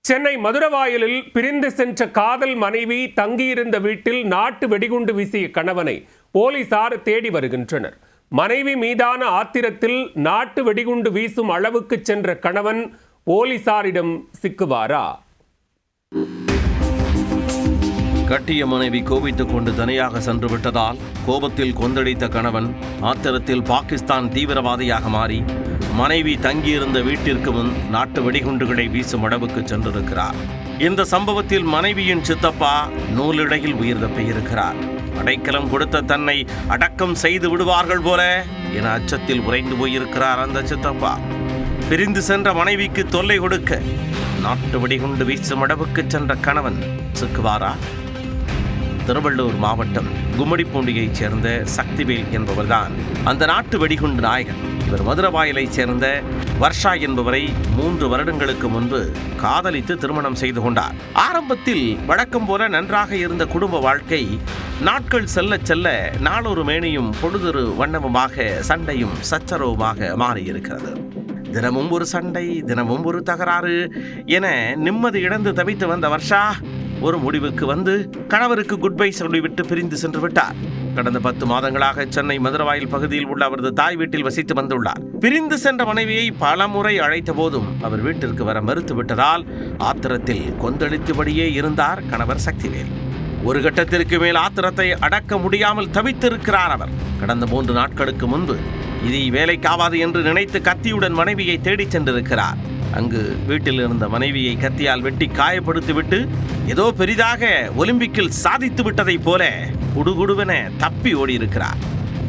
சென்னை மதுரவாயலில் பிரிந்து சென்ற காதல் மனைவி தங்கியிருந்த வீட்டில் நாட்டு வெடிகுண்டு வீசிய கணவனை போலீசார் தேடி வருகின்றனர். மனைவி மீதான ஆத்திரத்தில் நாட்டு வெடிகுண்டு வீசும் அளவுக்கு சென்ற கணவன் போலீசாரிடம் சிக்குவாரா? கட்டிய மனைவி கோபித்துக் கொண்டு தனியாக சென்று விட்டதால் கோபத்தில் கொந்தளித்த கணவன் ஆத்திரத்தில் பாகிஸ்தான் தீவிரவாதியாக மாறி மனைவி தங்கியிருந்த வீட்டிற்கு முன் நாட்டு வெடிகுண்டுகளை வீசும் அளவுக்கு சென்றிருக்கிறார். இந்த சம்பவத்தில் மனைவியின் சித்தப்பா நூலிழையில் உயிர் தப்பியிருக்கிறார். அடைக்கலம் கொடுத்த தன்னை அடக்கம் செய்து விடுவார்கள் போல என அச்சத்தில் உறைந்து போயிருக்கிறார் அந்த சித்தப்பா. பிரிந்து சென்ற மனைவிக்கு தொல்லை கொடுக்க நாட்டு வெடிகுண்டு வீசும் அளவுக்கு சென்ற கணவன் சிக்குவாரா? திருவள்ளூர் மாவட்டம் கும்மிடிப்பூண்டியைச் சேர்ந்த சக்திவேல் என்பவர்தான் அந்த நாட்டு வெடிகுண்டு நாயகன். இவர் மதுரவாயலைச் சேர்ந்த வர்ஷா என்பவரை 3 வருடங்களுக்கு முன்பு காதலித்து திருமணம் செய்து கொண்டார். ஆரம்பத்தில் வழக்கம் போல நன்றாக இருந்த குடும்ப வாழ்க்கை நாட்கள் செல்ல செல்ல நாளொரு மேனியும் பொழுதொரு வண்ணமுமாக சண்டையும் சச்சரவுமாக மாறியிருக்கிறது. தினமும் ஒரு சண்டை, தினமும் ஒரு தகராறு என நிம்மதி இழந்து தவித்து வந்த வர்ஷா ஒரு முடிவுக்கு வந்து கணவருக்கு குட் பை சொல்லிவிட்டு பிரிந்து சென்று விட்டார். கடந்த 10 மாதங்களாக சென்னை மதுரவாயல் பகுதியில் உள்ள அவரது தாய் வீட்டில் வசித்து வந்துள்ளார். பிரிந்து சென்ற மனைவியை பல முறை அழைத்த போதும் அவர் வீட்டிற்கு வர மறுத்து விட்டதால் ஆத்திரத்தில் கொந்தளித்தபடியே இருந்தார் கணவர் சக்திவேல். ஒரு கட்டத்திற்கு மேல் ஆத்திரத்தை அடக்க முடியாமல் தவித்திருக்கிறார் அவர். கடந்த 3 நாட்களுக்கு முன்பு இது வேலைக்காவாது என்று நினைத்து கத்தியுடன் மனைவியை தேடிச் சென்றிருக்கிறார். அங்கு வீட்டில் இருந்த மனைவியை கத்தியால் வெட்டி காயப்படுத்திவிட்டு ஏதோ பெரிதாக ஒலிம்பிக்கில் சாதித்து விட்டதை போல குடுகுடுவென தப்பி ஓடியிருக்கிறார்.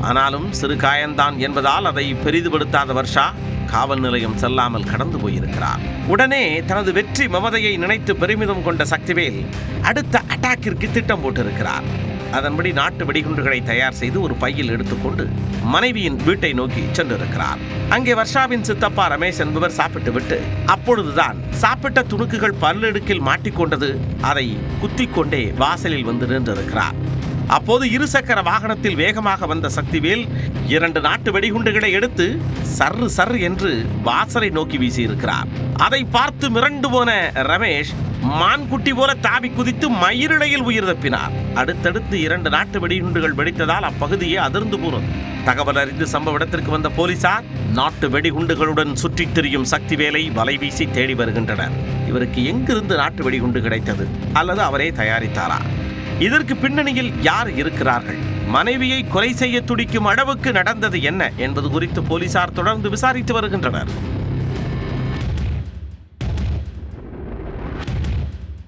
ஆனாலும் சிறு காயம்தான் என்பதால் அதை பெரிதுபடுத்தாத வர்ஷா காவல் நிலையம் செல்லாமல் கடந்து போயிருக்கிறார். உடனே தனது வெற்றி மமதையை நினைத்து பெருமிதம் கொண்ட சக்திவேல் அடுத்த அட்டாக்கிற்கு திட்டம் போட்டிருக்கிறார். அதன்படி நாட்டு வெடிகுண்டுகளை தயார் செய்து ஒரு பையில் எடுத்துக்கொண்டு மனைவியின் வீட்டை நோக்கி சென்றிருக்கிறார். அங்கே வர்ஷாவின் சித்தப்பா ரமேஷ் என்பவர் சாப்பிட்டு விட்டு அப்பொழுதுதான் சாப்பிட்ட துணுக்குகள் பல்லடுக்கில் மாட்டிக்கொண்டது. அதை குத்திக்கொண்டே வாசலில் வந்து நின்றிருக்கிறார். அப்போது 2 சக்கர வாகனத்தில் வேகமாக வந்த சக்திவேல் 2 நாட்டு வெடிகுண்டுகளை எடுத்து சர்ரு சர்ரு என்று வாசலை நோக்கி வீசியிருக்கிறார். அதை பார்த்து மிரண்டு போன ரமேஷ் மான்குட்டி போல தாவி குதித்து மயிரிழையில் உயிர் தப்பினார். அடுத்தடுத்து 2 நாட்டு வெடிகுண்டுகள் வெடித்ததால் அப்பகுதியே அதிர்ந்து போனது. தகவல் அறிந்து சம்பவ இடத்திற்கு வந்த போலீசார் நாட்டு வெடிகுண்டுகளுடன் சுற்றித் திரியும் சக்திவேலை வலை வீசி தேடி வருகின்றனர். இவருக்கு எங்கிருந்து நாட்டு வெடிகுண்டு கிடைத்தது அல்லது அவரே தயாரித்தாரா? இதற்கு பின்னணியில் யார் இருக்கிறார்கள்? மனைவியை கொலை செய்ய துடிக்கும் அளவுக்கு நடந்தது என்ன என்பது குறித்து போலீசார் தொடர்ந்து விசாரித்து வருகின்றனர்.